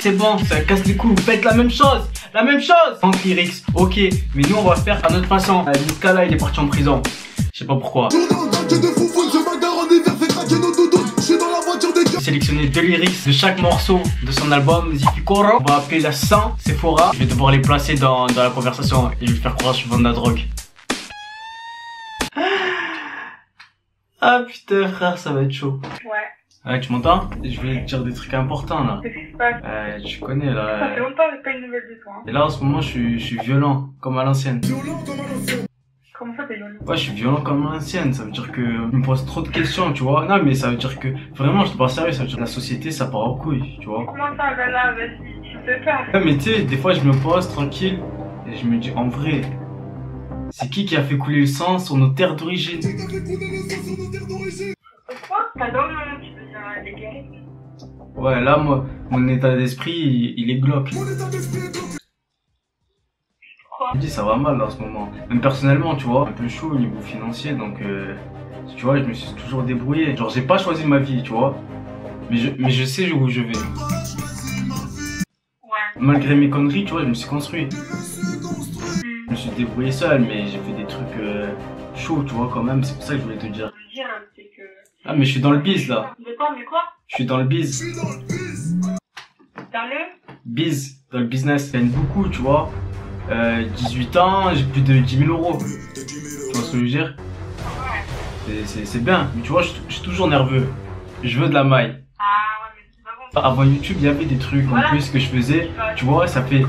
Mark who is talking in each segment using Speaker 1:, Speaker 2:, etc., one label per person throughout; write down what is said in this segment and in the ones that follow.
Speaker 1: c'est bon, ça casse les coups, faites la même chose. La même chose. En lyrics, ok, mais nous on va faire à notre façon. Niska là il est parti en prison. Je sais pas pourquoi. J'ai sélectionné 2 lyrics de chaque morceau de son album Zipikoro. On va appeler la 100 Sephora. Je vais devoir les placer dans la conversation et lui faire croire que je vends de la drogue. Ah putain frère, ça va être chaud.
Speaker 2: Ouais.
Speaker 1: Ouais, tu m'entends? Je voulais te dire des trucs importants là.
Speaker 2: Qu'est-ce qui se passe?
Speaker 1: Tu connais là.
Speaker 2: Ça fait longtemps que j'ai pas une nouvelle de toi. Hein.
Speaker 1: Et là en ce moment je suis violent, comme à l'ancienne.
Speaker 2: Comment ça t'es violent?
Speaker 1: Ouais, je suis violent comme à l'ancienne, ça veut dire que je me pose trop de questions, tu vois. Non mais ça veut dire que, vraiment je te parle sérieux, ça veut dire que la société ça part en couille, tu vois.
Speaker 2: Comment ça, là, vas-y, tu fais peur.
Speaker 1: Ouais, mais tu sais, des fois je me pose tranquille et je me dis en vrai, c'est qui a fait couler le sang sur nos terres d'origine?
Speaker 2: Pourquoi? T'as dans le moment, tu veux dire les guéris.
Speaker 1: Ouais, là moi, mon état d'esprit il est glauque. Je me dis ça va mal là, en ce moment. Même personnellement, tu vois, un peu chaud au niveau financier, donc tu vois, je me suis toujours débrouillé. Genre j'ai pas choisi ma vie, tu vois, mais je sais où je vais.
Speaker 2: Ouais.
Speaker 1: Malgré mes conneries, tu vois, je me suis construit. Je me suis débrouillé seul, mais j'ai fait des trucs chauds, tu vois, quand même. C'est pour ça que je voulais te dire.
Speaker 2: Je veux dire, c'est que...
Speaker 1: Ah, mais je suis dans le biz là.
Speaker 2: De quoi, mais quoi?
Speaker 1: Je suis dans le biz.
Speaker 2: Dans le...
Speaker 1: Biz, dans le business. Je gagne beaucoup, tu vois. 18 ans, j'ai plus de 10 000 euros. Tu vois ce que je veux dire?
Speaker 2: Ouais.
Speaker 1: C'est bien, mais tu vois, je suis toujours nerveux. Je veux de la maille.
Speaker 2: Ah ouais, mais c'est pas bon.
Speaker 1: Avant YouTube, il y avait des trucs en plus que je faisais. Tu vois, ça fait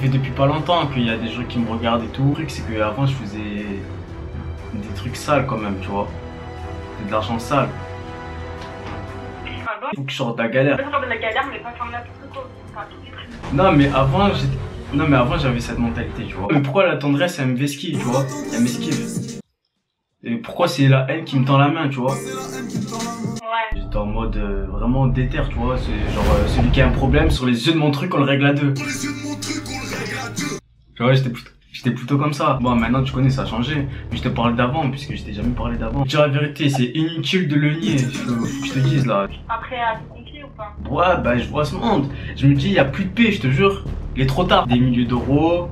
Speaker 1: depuis pas longtemps qu'il y a des gens qui me regardent et tout. Le truc, c'est qu'avant, je faisais des trucs sales quand même, tu vois. De l'argent sale.
Speaker 2: Ah bon?
Speaker 1: Faut que je sorte de la galère.
Speaker 2: On peut sortir de la galère, mais pas faire n'importe quoi. Enfin, tout est prévu.
Speaker 1: Non, mais avant, j'avais cette mentalité, tu vois. Mais pourquoi la tendresse, elle me vesquive, tu vois? Elle m'esquive. Et pourquoi c'est la haine qui me tend la main, tu vois?
Speaker 2: Ouais.
Speaker 1: J'étais en mode vraiment déter, tu vois. C'est genre celui qui a un problème, sur les yeux de mon truc, on le règle à deux. Tu vois, j'étais plutôt comme ça. Bon, maintenant, tu connais, ça a changé. Mais je te parle d'avant, puisque je t'ai jamais parlé d'avant. Je dis la vérité, c'est inutile de le nier. Faut que je te dise, là.
Speaker 2: Après, à tout confier ou pas?
Speaker 1: Ouais, bah, je vois ce monde. Je me dis, il y a plus de paix, je te jure. Il est trop tard. Des milliers d'euros.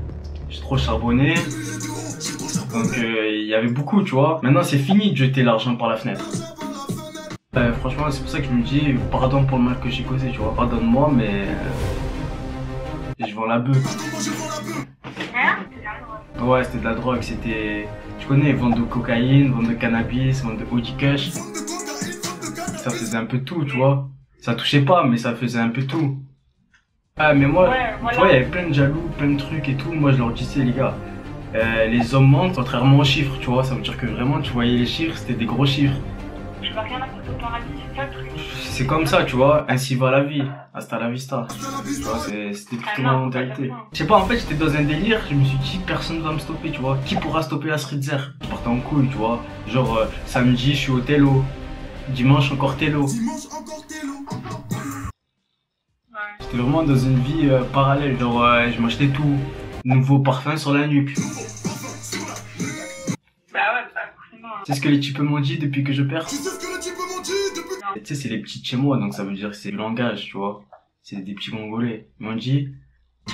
Speaker 1: J'ai trop charbonné. Donc, il y avait beaucoup, tu vois. Maintenant, c'est fini de jeter l'argent par la fenêtre. Franchement, c'est pour ça que je me dis, pardon pour le mal que j'ai causé, tu vois. Pardonne-moi, mais... je vends la bœuf.
Speaker 2: Hein?
Speaker 1: Ouais, c'était de la drogue, c'était... Tu connais, vente de cocaïne, vente de cannabis, vente de Audi Kush. Ça faisait un peu tout, tu vois. Ça touchait pas, mais ça faisait un peu tout. Ah, mais moi,
Speaker 2: ouais, voilà.
Speaker 1: tu vois, il y avait plein de jaloux, plein de trucs et tout. Moi, je leur disais, les gars, les hommes mentent contrairement aux chiffres, tu vois. Ça veut dire que vraiment, tu voyais les chiffres, c'était des gros chiffres.
Speaker 2: Je veux rien à foutre dans la vie, c'est ça le truc.
Speaker 1: C'est comme ça, tu vois, ainsi va la vie. Hasta la vista. Tu vois, c'était plutôt ma mentalité. Je sais pas, en fait, j'étais dans un délire, je me suis dit, personne va me stopper, tu vois. Qui pourra stopper la street zer? Je partais en couille, tu vois. Genre, samedi, je suis au télo. Dimanche, encore télo. J'étais vraiment dans une vie parallèle. Genre, je m'achetais tout. Nouveau parfum sur la nuque.
Speaker 2: Bah ouais, bah forcément.
Speaker 1: C'est ce que les types m'ont dit depuis que je perds. Tu sais, c'est les petits de chez moi, donc ça veut dire que c'est du langage, tu vois. C'est des petits mongolais. Ils m'ont dit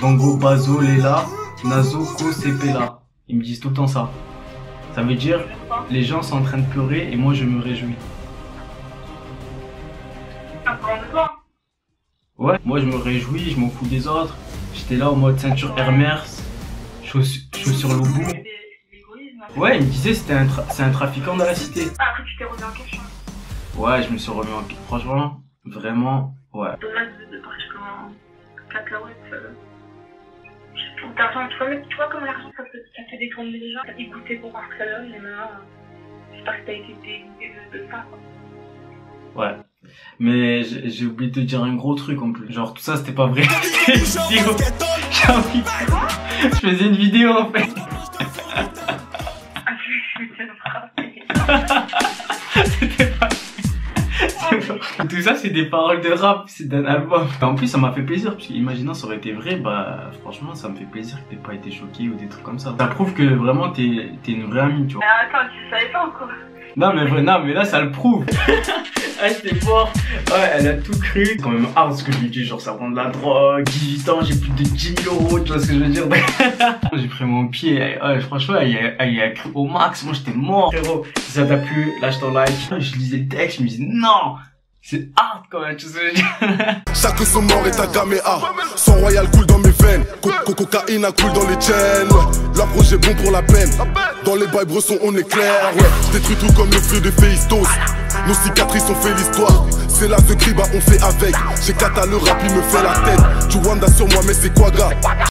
Speaker 1: Bango, Bazo, Lela, Nazo, Ko, Sepela. Ils me disent tout le temps ça. Ça veut dire les gens sont en train de pleurer et moi je me réjouis. Ouais, moi je me réjouis, je m'en fous des autres. J'étais là en mode ceinture Hermès, chaussures Loubou. Ouais, il me disait c'est un trafiquant dans la cité.
Speaker 2: Ah, après tu t'es remis en question.
Speaker 1: Ouais, je me suis remis en question. Franchement, vraiment, ouais.
Speaker 2: Dommage de partir comme un cacahuète. L'argent, tu vois comme l'argent ça fait détourner les gens. T'as dégoûté pour Barcelone et maintenant, j'espère que t'as été dégoûté de ça, quoi.
Speaker 1: Ouais. Mais j'ai oublié de te dire un gros truc en plus. Genre tout ça c'était pas vrai. C'était une vidéo. Je faisais une vidéo en fait. C'était pas... Tout ça c'est des paroles de rap, c'est d'un album. En plus ça m'a fait plaisir parce qu'imaginant ça aurait été vrai, bah franchement ça me fait plaisir que t'aies pas été choqué ou des trucs comme ça. Ça prouve que vraiment t'es une vraie amie, tu vois.
Speaker 2: Mais attends, tu savais pas encore.
Speaker 1: Non mais là ça le prouve. Ah j'étais fort. Ouais, elle a tout cru. C'est quand même hard ce que je lui dis, genre ça vend de la drogue, 18 ans, j'ai plus de 10 000 €, tu vois ce que je veux dire. J'ai pris mon pied, franchement elle a cru au max, moi j'étais mort. Frérot, si ça t'a plu, lâche ton like. Je lisais le texte, je me disais non, c'est hard quand même, tu sais ce que je veux dire.
Speaker 3: Chaque son mort est un caméa. Son royal coule dans mes veines. Cocaïne a coule dans les chaînes. Ouais. L'approche est bon pour la peine. Dans les bails bressons on est clair. Ouais. Détruit tout comme le feu de Phéistos. Nos cicatrices ont fait l'histoire. C'est là de Griba on fait avec. J'ai Kata le rap il me fait la tête. Tu wanda sur moi mais c'est quoi gars?